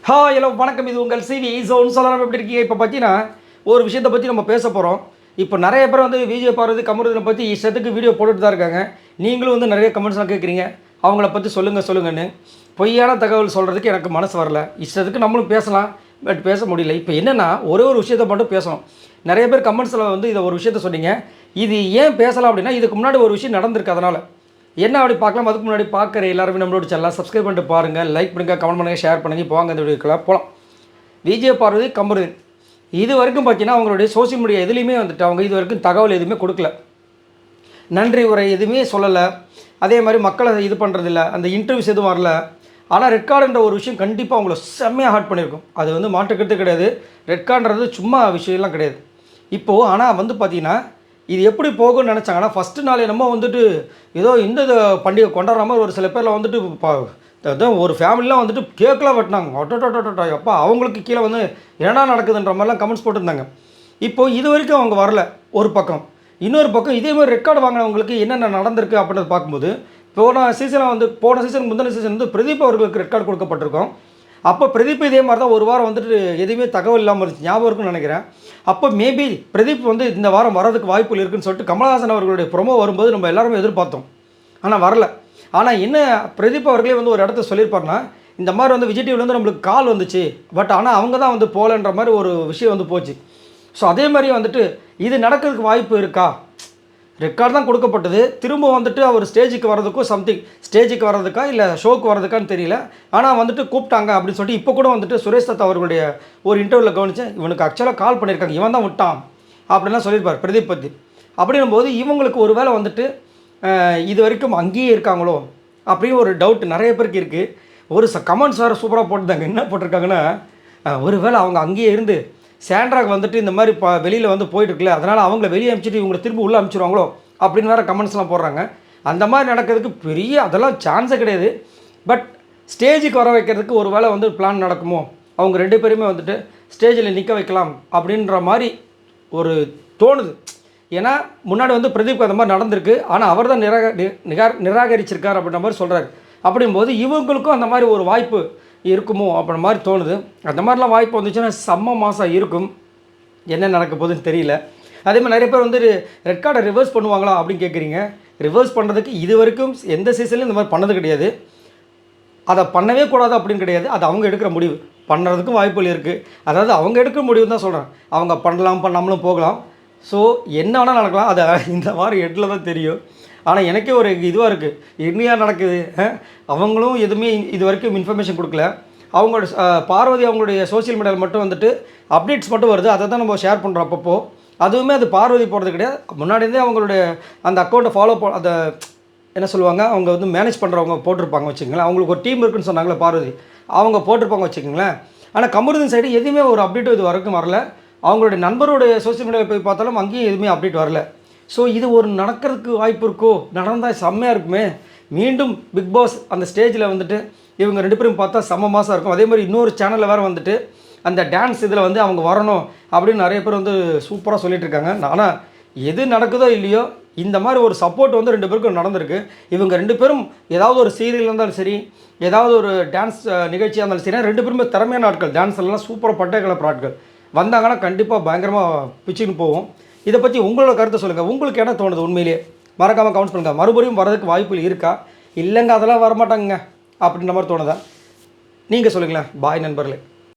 Hi hello வணக்கம். இது உங்கள் சிவி ஜோன் சொல்லலாம். எப்படி இருக்கீங்க? இப்போ பார்த்தீங்கன்னா ஒரு விஷயத்தை பற்றி நம்ம பேச போகிறோம். இப்போ நிறைய பேர் வந்து விஜய் பார்வதி கமருதீனை பற்றி இஷ்டத்துக்கு வீடியோ போட்டுட்டு தான் இருக்காங்க. நீங்களும் வந்து நிறைய கமெண்ட்ஸ்லாம் கேட்குறீங்க, அவங்கள பற்றி சொல்லுங்கன்னு. பொய்யான தகவல் சொல்கிறதுக்கு எனக்கு மனசு வரல. இஷ்டத்துக்கு நம்மளும் பேசலாம், பட் பேச முடியல. இப்போ என்னென்னா ஒரே ஒரு விஷயத்தை மட்டும் பேசணும். நிறைய பேர் கமெண்ட்ஸில் வந்து இதை ஒரு விஷயத்த சொன்னீங்க. இது ஏன் பேசலாம் அப்படின்னா, இதுக்கு முன்னாடி ஒரு விஷயம் நடந்திருக்கு. அதனால் என்ன அப்படி பார்க்கலாம். அதுக்கு முன்னாடி பார்க்குற எல்லாருமே நம்மளோட சேனலை சப்ஸ்கிரைப் பண்ணிட்டு பாருங்கள், லைக் பண்ணுங்கள், கமெண்ட் பண்ணுங்கள், ஷேர் பண்ணுங்கள். போவாங்க இந்த வீடியோக்கெல்லாம் போகலாம். விஜய் பார்வதி கமருதீன் இது வரைக்கும் பார்த்தீங்கன்னா அவங்களுடைய சோசியல் மீடியா எதுலேயுமே வந்துட்டு அவங்க இது வரைக்கும் தகவல் எதுவுமே கொடுக்கல, நன்றி உரை எதுவுமே சொல்லலை. அதே மாதிரி மக்களை இது பண்ணுறதில்ல, அந்த இன்டர்வியூஸ் எதுவும் வரல. ஆனால் ரெட் கார்டுன்ற ஒரு விஷயம் கண்டிப்பாக அவங்கள செம்மையாக ஹார்ட் பண்ணியிருக்கும். அது வந்து மாற்றுக்கிறது கிடையாது. ரெட் கார்டுன்றது சும்மா விஷயம்லாம் கிடையாது. இப்போது ஆனால் வந்து பார்த்திங்கன்னா இது எப்படி போகும்னு நினச்சாங்கன்னா, ஃபஸ்ட்டு நாளே நம்ம வந்துட்டு ஏதோ இந்த பண்டிகை கொண்டாடுற மாதிரி ஒரு சில பேரில் வந்துட்டு அதான் ஒரு ஃபேமிலிலாம் வந்துட்டு கேக்கெலாம் வெட்டினாங்க. ஒட்டோட்டோட்டோட்டோ அப்பா அவங்களுக்கு கீழே வந்து என்ன நடக்குதுன்ற மாதிரிலாம் கமெண்ட்ஸ் போட்டுருந்தாங்க. இப்போது இது வரைக்கும் அவங்க வரல ஒரு பக்கம். இன்னொரு பக்கம் இதே மாதிரி ரெக்கார்டு வாங்கினவங்களுக்கு என்னென்ன நடந்திருக்கு அப்படின்றத பார்க்கும்போது, போன சீசனுக்கு முந்தின சீசன் வந்து பிரதீப் அவர்களுக்கு ரெட் கார்டு கொடுக்கப்பட்டிருக்கோம். அப்போ பிரதீப் இதே மாதிரி தான் ஒரு வாரம் வந்துட்டு எதுவுமே தகவல் இல்லாமல் இருந்துச்சு, ஞாபகம் இருக்குன்னு நினைக்கிறேன். அப்போ மேபி பிரதீப் வந்து இந்த வாரம் வரதுக்கு வாய்ப்புகள் இருக்குன்னு சொல்லிட்டு கமலஹாசன் அவர்களுடைய ப்ரொமோ வரும்போது நம்ம எல்லாருமே எதிர்பார்த்தோம். ஆனால் வரல. ஆனால் என்ன பிரதீப் அவர்களே வந்து ஒரு இடத்த சொல்லியிருப்பாருன்னா, இந்த மாதிரி வந்து விஜய் டிவிலேருந்து நம்மளுக்கு கால் வந்துச்சு, பட் ஆனால் அவங்க தான் வந்து போகலன்ற மாதிரி ஒரு விஷயம் வந்து போச்சு. ஸோ அதே மாதிரி வந்துட்டு இது நடக்கிறதுக்கு வாய்ப்பு இருக்கா? ரெக்கார்டு தான் கொடுக்கப்பட்டது. திரும்ப வந்துட்டு அவர் ஸ்டேஜுக்கு வர்றதுக்கும் ஸ்டேஜுக்கு வர்றதுக்கா இல்லை ஷோக்கு வர்றதுக்கான்னு தெரியல. ஆனால் வந்துட்டு கூப்பிட்டாங்க அப்படின்னு சொல்லிட்டு இப்போ கூட வந்துட்டு சுரேஷ் தத் அவர்களுடைய ஒரு இன்டர்வியூவில் கவனித்தேன். இவனுக்கு ஆக்சுவலாக கால் பண்ணியிருக்காங்க, இவன் தான் விட்டான் அப்படின்லாம் சொல்லியிருப்பார் பிரதீப் பற்றி. அப்படின்னும் போது இவங்களுக்கு ஒரு வேளை வந்துட்டு இது வரைக்கும் அங்கேயே இருக்காங்களோ அப்படின்னு ஒரு டவுட் நிறைய பேருக்கு இருக்குது. ஒரு கமெண்ட்ஸ் வேறு சூப்பராக போட்டுருந்தாங்க. என்ன போட்டிருக்காங்கன்னா, ஒரு வேளை அவங்க அங்கேயே இருந்து சாண்ட்ராக்கு வந்துட்டு இந்த மாதிரி வெளியில் வந்து போயிட்டுருக்குல்ல, அதனால் அவங்கள வெளியே அனுப்பிச்சிட்டு இவங்களை திரும்ப உள்ளே அனுப்பிச்சிடுவாங்களோ அப்படின்னு வேறு கமெண்ட்ஸ்லாம் போடுறாங்க. அந்த மாதிரி நடக்கிறதுக்கு பெரிய அதெல்லாம் சான்ஸே கிடையாது. பட் ஸ்டேஜுக்கு வர வைக்கிறதுக்கு ஒரு வேளை வந்து பிளான் நடக்குமோ, அவங்க 2 பேருமே வந்துட்டு ஸ்டேஜில் நிற்க வைக்கலாம் அப்படின்ற மாதிரி ஒரு தோணுது. ஏன்னா முன்னாடி வந்து பிரதீப் அந்த மாதிரி நடந்திருக்கு. ஆனால் அவர் தான் நிராகரிச்சிருக்கார் அப்படின்ற மாதிரி சொல்கிறார். அப்படிங்கும்போது இவங்களுக்கும் அந்த மாதிரி ஒரு வாய்ப்பு இருக்குமோ அப்படின்ற மாதிரி தோணுது. அந்த மாதிரிலாம் வாய்ப்பு வந்துச்சுன்னா செம்ம மாதம் இருக்கும். என்ன நடக்க போகுதுன்னு தெரியல. அதே மாதிரி நிறைய பேர் வந்து ரெட் கார்டை ரிவர்ஸ் பண்ணுவாங்களா அப்படின்னு கேட்குறீங்க. ரிவர்ஸ் பண்ணுறதுக்கு இது வரைக்கும் எந்த சீசன்லையும் இந்த மாதிரி பண்ணது கிடையாது. அதை பண்ணவே கூடாது அப்படின்னு கிடையாது. அது அவங்க எடுக்கிற முடிவு. பண்ணுறதுக்கும் வாய்ப்புகள் இருக்குது. அதாவது அவங்க எடுக்கிற முடிவு தான் சொல்கிறேன். அவங்க பண்ணலாம், பண்ணாமலும் போகலாம். ஸோ என்ன வேணால் நடக்கலாம். அது இந்த வாரம் 8 தான் தெரியும். ஆனால் எனக்கே ஒரு இதுவாக இருக்குது, என்னையா நடக்குது. அவங்களும் எதுவுமே இது வரைக்கும் இன்ஃபர்மேஷன் கொடுக்கல. அவங்களோட பார்வதி அவங்களுடைய சோசியல் மீடியாவில் மட்டும் வந்துட்டு அப்டேட்ஸ் மட்டும் வருது. அதை தான் நம்ம ஷேர் பண்ணுறோம் அப்பப்போ. அதுவுமே அது பார்வதி போடுறது கிடையாது. முன்னாடியிருந்தே அவங்களுடைய அந்த அக்கௌண்ட்டை ஃபாலோ அதை என்ன சொல்லுவாங்க, அவங்க வந்து மேனேஜ் பண்ணுறவங்க போட்டிருப்பாங்க வச்சுக்கோங்களேன். அவங்களுக்கு ஒரு டீம் இருக்குன்னு சொன்னாங்களே பார்வதி, அவங்க போட்டிருப்பாங்க வச்சுக்கோங்களேன். ஆனால் கமருதீன் சைடு எதுவுமே ஒரு அப்டேட்டும் இது வரைக்கும் வரல. அவங்களுடைய நண்பருடைய சோசியல் மீடியாவில் போய் பார்த்தாலும் அங்கேயும் எதுவுமே அப்டேட் வரல. ஸோ இது ஒரு நடக்கிறதுக்கு வாய்ப்பு இருக்கோ? நடந்தால் செம்மையாக இருக்குமே. மீண்டும் பிக் பாஸ் அந்த ஸ்டேஜில் வந்துட்டு இவங்க 2 பேரும் பார்த்தா செம்ம மாதம் இருக்கும். அதே மாதிரி இன்னொரு சேனலில் வேறு வந்துட்டு அந்த டான்ஸ் இதில் வந்து அவங்க வரணும் அப்படின்னு நிறைய பேர் வந்து சூப்பராக சொல்லிட்டு இருக்காங்க. ஆனால் எது நடக்குதோ இல்லையோ, இந்த மாதிரி ஒரு சப்போர்ட் வந்து 2 பேருக்கும் நடந்திருக்கு. இவங்க 2 பேரும் ஏதாவது ஒரு சீரியல் இருந்தாலும் சரி, ஏதாவது ஒரு டான்ஸ் நிகழ்ச்சியாக இருந்தாலும் சரி, 2 பேருமே திறமையான ஆட்கள். டான்ஸ்லாம் சூப்பராக பட்டை கிளப்புற ஆட்கள். வந்தாங்கன்னா கண்டிப்பாக பயங்கரமாக பிச்சுன்னு போவோம். இதை பற்றி உங்களோட கருத்தை சொல்லுங்கள். உங்களுக்கு என்ன தோணுது? உண்மையிலேயே மறக்காமல் கமெண்ட்ஸ் பண்ணுங்கள். மறுபடியும் வரதுக்கு வாய்ப்புகள் இருக்கா? இல்லைங்க அதெல்லாம் வரமாட்டாங்க அப்படின்ற மாதிரி தோணுதா? நீங்கள் சொல்லுங்களேன். பாய் நண்பர்களே.